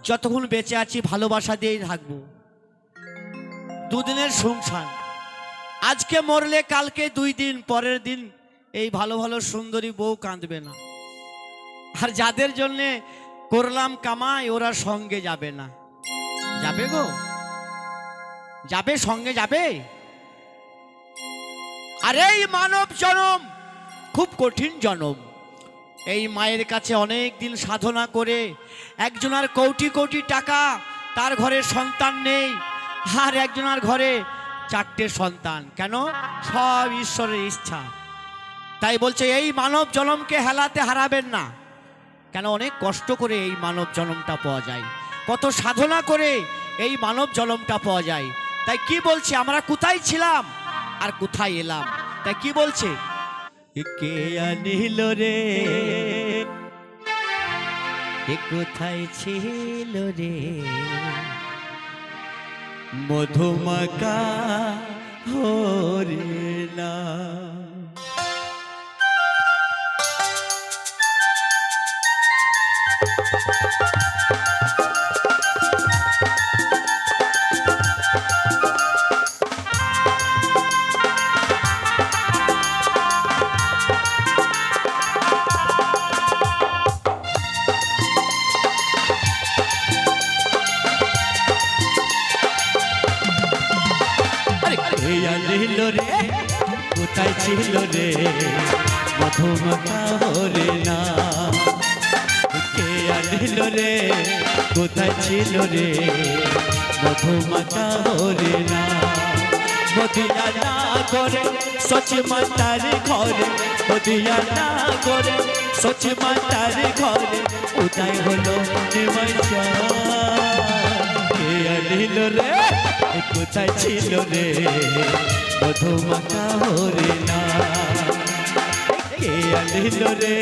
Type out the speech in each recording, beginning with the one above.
যতক্ষণ বেঁচে আছি ভালোবাসা দিয়েই থাকবো। দুদিনের সংসার, আজকে মরলে কালকে 2 দিন পরের দিন এই ভালো ভালো সুন্দরী বউ কাঁদবে না। আর যাদের জন্য করলাম কামাই ওরা সঙ্গে যাবে না। যাবে গো, যাবে, সঙ্গে যাবে। আর এই মানব জনম খুব কঠিন জনম। এই মায়ের কাছে অনেক দিন সাধনা করে একজনের কোটি কোটি টাকা, তার ঘরে সন্তান নেই, আর একজনের ঘরে 4টে সন্তান। কেন? সব ঈশ্বরের ইচ্ছা। তাই বলছে এই মানব জনমকে হেলাতে হারাবেন না। কেন? অনেক কষ্ট করে এই মানব জনমটা পাওয়া যায়, কত সাধনা করে এই মানব জনমটা পাওয়া যায়। তাই কি বলছে, আমরা কোথায় ছিলাম আর কোথায় এলাম? তাই কি বলছে, কে আনিল রে, কোথায় ছিল রে মধুমাকা হরিণা। রে কোথায় ছিল রে মধুমাকা হরিণা, কে আনিল রে কোথায় ছিল রে মধুমাকা হরিণা। মদিয়া না করে সচ মাতার ঘরে, মদিয়া না করে সচ মাতার ঘরে উদয় হলো নিমজ্জা। কে আনিল রে কোথায় ছিল রে মধুমাকা হরিণা, কে আনিল রে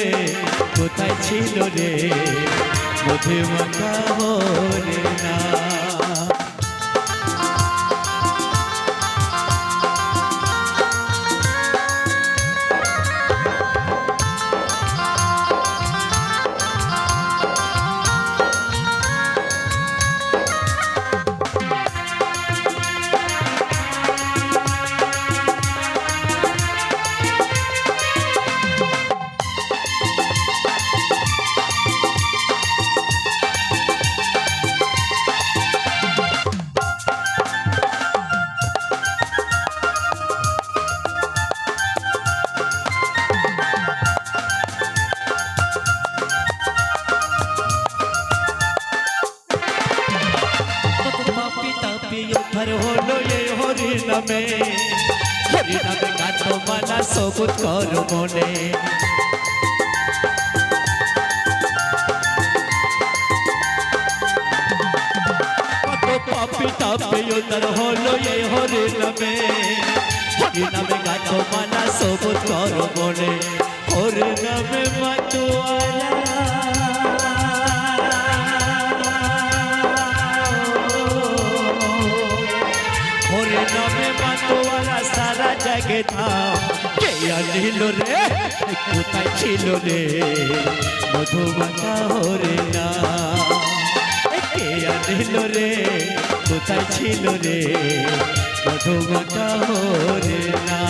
কোথায় ছিল রে মধুমাকা হরিণা। হলো এই হরিনামে, হরিনামে গাথো মালা সবুজ কর মনে। কত পাপি তাপে উদ্ধার হলো এই হরিনামে, হরিনামে গাথো মালা সবুজ কর মনে। হরিনামে মাতোয়ারা নামে মাতোয়ারা সারা জাগে থাম। কে আনিল রে কোথায় ছিল রে মধুমাকা হরিণা, কে আনিল রে কোথায় ছিল রে মধুমাকা হরিণা।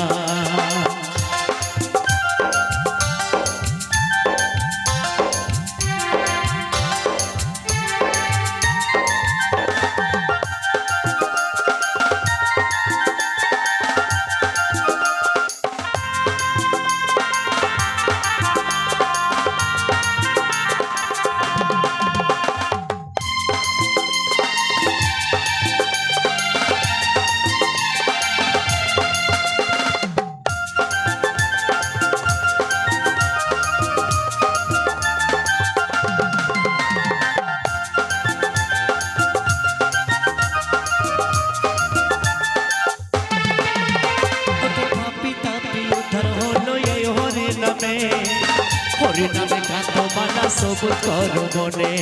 হরিনামে গাথো মালা সবুজ কর মনে।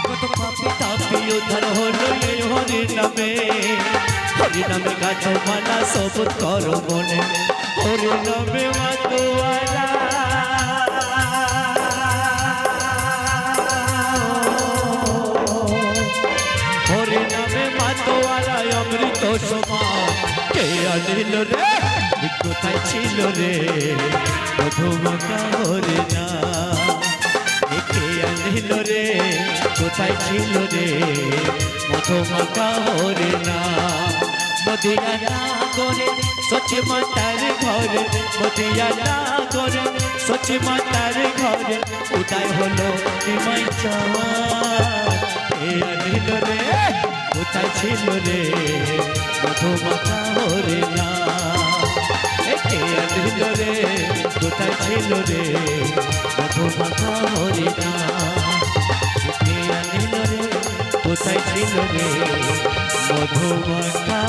কত পাপি তাপি উদ্ধার হলো এই হরিনামে, হরিনামে গাথো মালা সবুজ কর মনে। হরিনামে মাতোয়া সমান কে আনিল রে কোথায় ছিল রে মধুমাখা হরে না কে আনিল রে কোথায় ছিল রে মধুমাখা হরে না মদিনা করে সচে মাতার ঘরে মদিনা করে সচে মাতার ঘরে উদয় হলো নিমাই চাওয়া কে আনিল রে কোথায় ছিল রে মধুমাখা হরে না কে আনিল রে কোথায় ছিল রে মধুমাখা হরে না কে আনিল রে কোথায় ছিল রে মধুমাখা